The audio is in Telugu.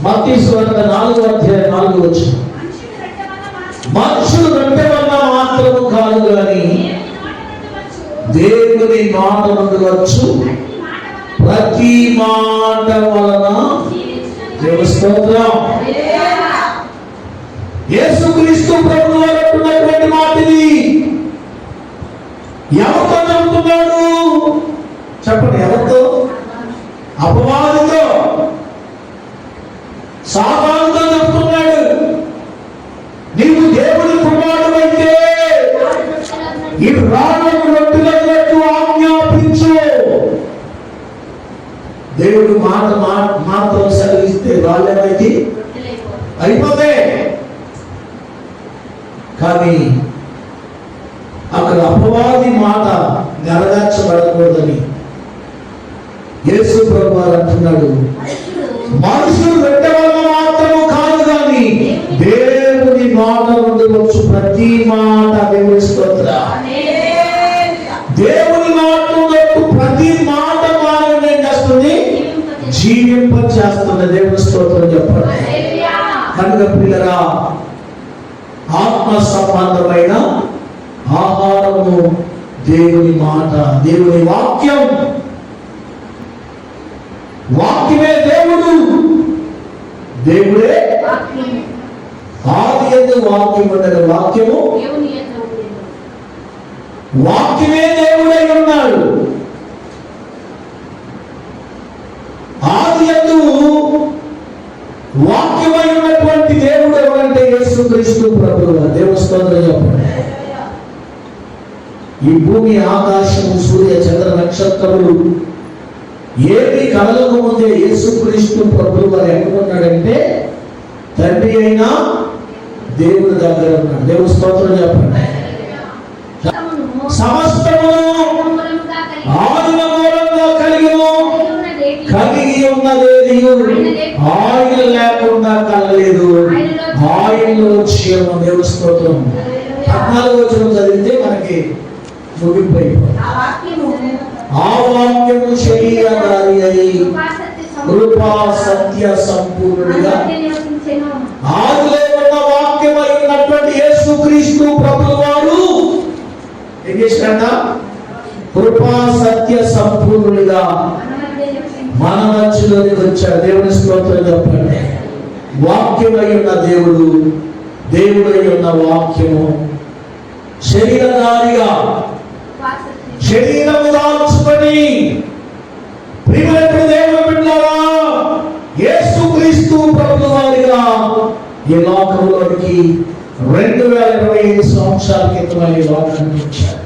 మత్తయి సువార్త 4:4 మనుషులు రొట్టె వల్ల మాత్రము కాదు గాని దేవుని మాట నుండి వచ్చు ప్రతి మాట వలన. దేవుని స్తోత్రం. యేసుక్రీస్తు ప్రభువు వారు అంటున్నటువంటి మాటని ఎవరితో చెబుతున్నాడు చెప్పండి? ఎవరితో? అపవాదితో, సాతానుతో చెప్తున్నాడు. నీవు దేవుని కుమారుడైతే ఈ రాళ్ళను రొట్టెలకు ఆజ్ఞాపించు. దేవుడు మాటతో సెలవిస్తే రాళ్ళేమైతే అయిపోతే, కానీ అక్కడ అపవాది మాట నెరవేర్చబడకూడదని యేసు ప్రభువు అంటున్నాడు. మనుషులు రొట్టె వల్ల మాత్రము కాదు కానీ దేవుని మాట నుండి వచ్చు ప్రతి మాట. దేవుని స్తోత్రం. దేవుని మాట నుండి ప్రతి మాట వారిని ఏం చేస్తుంది? జీవింపచేస్తుంది. దేవుని స్తోత్రం చెప్పండి. కనుక పిల్లరా, ఆత్మ సంబంధమైన ఆహారము దేవుని మాట, దేవుని వాక్యం. వాక్యమే దేవుడు, దేవుడే ఆది యందు వాక్యం ఉండగా వాక్యము, వాక్యమే దేవుడై ఉన్నాడు. ఆది యందు వాక్యమై ఉన్నటువంటి దేవుడు ఎవరంటే యేసుక్రీస్తు ప్రభువు. దేవుని స్తోత్రం చెప్పండి. ఈ భూమి, ఆకాశము, సూర్య, చంద్ర, నక్షత్రములు ఏమి కలగక ముందే యేసుక్రీస్తు ప్రభువు వారు ఎక్కడున్నాడంటే తండ్రి అయినా దేవుని దగ్గర ఉన్నాడు. దేవుని స్తోత్రం చెప్పండి. సమస్తము ఆయన మూలంగా కలిగి ఉన్నదేది ఆయన లేకుండా కలలేదు. ఆయనలో క్షేమం. దేవుని స్తోత్రం. 14వ వచనం చదివితే మనకి ముగింపు అయిపోయింది. ఆ వాక్యము శరీరధారి అయి కృపా సత్య సంపూర్ణుడిగా ఆదిలో ఉన్న వాక్యమై ఉన్నటువంటి యేసుక్రీస్తు ప్రభువు వారు ఏం చేశాడ? కృపా సత్య సంపూర్ణుడిగా మన మధ్యలోకి వచ్చాడు. దేవుని స్తోత్రం చెప్పండి. వాక్యమై ఉన్న దేవుడు, దేవుడై ఉన్న వాక్యము శరీరధారిగా శరీరము దాల్చుకొని ప్రియమైన దేవుని బిడ్డలారా, యేసుక్రీస్తు ప్రభువు వారిగా ఈ లోకంలోనికి 2025 సంవత్సరాల క్రితం ఈ లోకానికి వచ్చాడు.